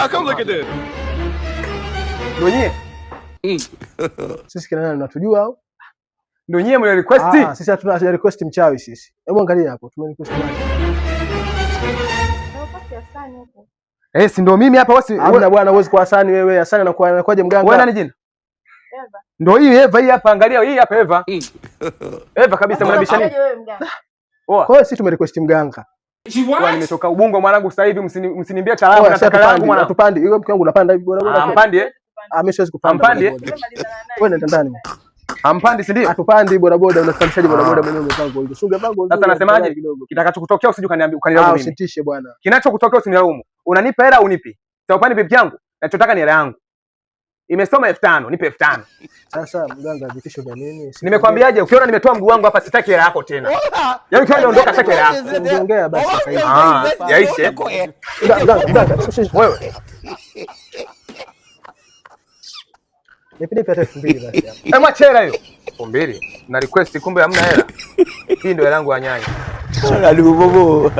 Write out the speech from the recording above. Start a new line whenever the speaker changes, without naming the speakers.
Wow, come look at this.
Ndio nyie?
Sisi kina nani unatujua au?
Ndio nyie mle request?
Sisi hatuna request mchawi sisi. Hebu angalia hapo, tume request nani?
Si ndio mimi hapa wewe.
Hamna bwana, huwezi kwa Hasani wewe. Hasani anakuwaje mganga?
Wewe nani jina?
Eva.
Ndio hii Eva hii hapa, angalia hii hapa Eva. Eva kabisa mnabisha nini?
Kwa hiyo sisi tumerequest mganga.
Kwa nimetoka Ubungo mwanangu sasa hivi msiniambie taalamu na taka yangu mwanangu.
Tupande. Hiyo mke wangu unapanda hivi bora bora.
Ampande?
Mimi siwezi kupanda.
Ampande?
Wewe nenda ndani.
Ampande si ndio?
Atupandi boda boda, unafundishaje boda boda mwenyewe mpango hiyo. Sunge bango.
Sasa nasemaje? Kitakachokutokea usije ukanilaumu mimi.
Usitishe bwana.
Kinachokutokea usinilaumu. Unanipa hela au unipi? Sasa upande bibi yangu, nachotaka ni hela yangu. Imesoma 5000, nipe 5000.
Sasa mganga vitisho vya nini?
Nimekwambiaje ukiona nimetoa mguu wangu hapa sitaki hela yako tena. Yaani ukiona niondoka sitaki hela yako.
Ongea basi sasa.
Yaishe.
Mganga,
wewe.
Nipende pia 2000 basi hapo.
Machela hiyo. 2000. Na request kumbe hamna hela. Hii ndio hela yangu ya nyanya.
Aduh bobo.